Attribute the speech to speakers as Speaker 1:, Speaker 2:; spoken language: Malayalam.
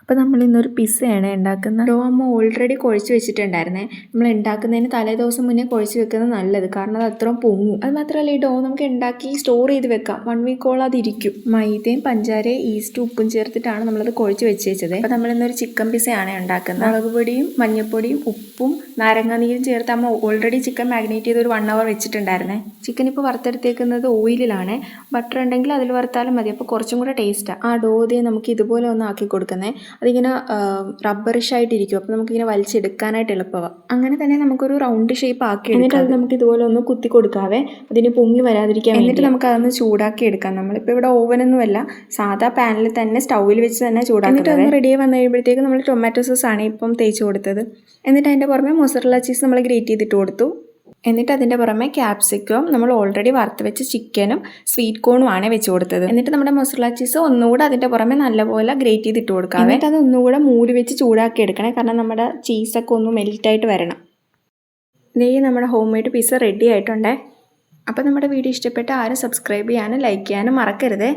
Speaker 1: അപ്പോൾ നമ്മൾ ഇന്നൊരു പിസ്സയാണ് ഉണ്ടാക്കുന്നത്. ഡോ അമ്മ ഓൾറെഡി കുഴച്ച് വെച്ചിട്ടുണ്ടായിരുന്നേ. നമ്മൾ ഉണ്ടാക്കുന്നതിന് തലേ ദിവസം മുന്നേ കുഴച്ച് വെക്കുന്നത് നല്ലത്, കാരണം അത് അത്രയും പൊങ്ങും. അത് മാത്രമല്ല, ഈ ഡോ നമുക്ക് ഉണ്ടാക്കി സ്റ്റോർ ചെയ്ത് വെക്കാം. 1 വീക്കോളം അതിരിക്കും. മൈദയും പഞ്ചാരയും ഈസ്റ്റും ഉപ്പും ചേർത്തിട്ടാണ് നമ്മളത് കുഴച്ച് വെച്ചത്. അപ്പോൾ നമ്മളിന്നൊരു ചിക്കൻ പിസ്സയാണ് ഉണ്ടാക്കുന്നത്. മുളക് പൊടിയും മഞ്ഞൾപ്പൊടിയും ഉപ്പും നാരങ്ങാനീരും ചേർത്ത് അമ്മ ഓൾറെഡി ചിക്കൻ മാഗ്നേറ്റ് ചെയ്ത് ഒരു 1 hour വെച്ചിട്ടുണ്ടായിരുന്നേ. ചിക്കൻ ഇപ്പോൾ വറുത്തെടുത്തേക്കുന്നത് ഓയിലിലാണ്. ബട്ടർ ഉണ്ടെങ്കിൽ അതിൽ വറുത്താലും മതി, അപ്പോൾ കുറച്ചും കൂടെ ടേസ്റ്റാണ്. ആ ഡോ നമുക്ക് ഇതുപോലെ ഒന്ന് ആക്കി കൊടുക്കുന്നത്. അതിങ്ങനെ റബ്ബറിഷ് ആയിട്ടിരിക്കും, അപ്പോൾ നമുക്കിങ്ങനെ വലിച്ചെടുക്കാനായിട്ട് എളുപ്പമാണ്. അങ്ങനെ തന്നെ നമുക്കൊരു റൗണ്ട് ഷേപ്പ് ആക്കി എന്നിട്ട് അത് നമുക്ക് ഇതുപോലെ ഒന്ന് കുത്തി കൊടുക്കാവേ, അതിന് പൊങ്ങി വരാതിരിക്കാൻ. എന്നിട്ട് നമുക്ക് അതൊന്ന് ചൂടാക്കി എടുക്കാം. നമ്മളിപ്പോൾ ഇവിടെ ഓവനൊന്നുമല്ല, സാധാ പാനിൽ തന്നെ സ്റ്റൗവിൽ വെച്ച് തന്നെ ചൂടാക്കി. എന്നിട്ട് അതൊന്ന് റെഡിയായി വന്നു കഴിയുമ്പോഴത്തേക്ക് നമ്മൾ ടൊമാറ്റോ സോസ് ആണ് ഇപ്പം തേച്ച് കൊടുത്തത്. എന്നിട്ട് അതിൻ്റെ പുറമെ മൊസറല്ല ചീസ് നമ്മൾ ഗ്രേറ്റ് ചെയ്തിട്ട് കൊടുത്തു. എന്നിട്ട് അതിൻ്റെ പുറമെ ക്യാപ്സിക്കം നമ്മൾ ഓൾറെഡി വറുത്ത് വെച്ച ചിക്കനും സ്വീറ്റ് കോണുമാണ് വെച്ച് കൊടുത്തത്. എന്നിട്ട് നമ്മുടെ മൊസറല്ല ചീസ് ഒന്നുകൂടെ അതിൻ്റെ പുറമെ നല്ലപോലെ ഗ്രേറ്റ് ചെയ്തിട്ട് കൊടുക്കാം. എന്നിട്ട് അത് ഒന്നുകൂടെ മൂടി വെച്ച് ചൂടാക്കി എടുക്കണേ, കാരണം നമ്മുടെ ചീസൊക്കെ ഒന്ന് മെൽറ്റായിട്ട് വരണം. ഇതേ നമ്മുടെ ഹോം മെയ്ഡ് പിസ്സ റെഡി ആയിട്ടുണ്ടേ. അപ്പോൾ നമ്മുടെ വീഡിയോ ഇഷ്ടപ്പെട്ട ആരും സബ്സ്ക്രൈബ് ചെയ്യാനും ലൈക്ക് ചെയ്യാനും മറക്കരുതേ.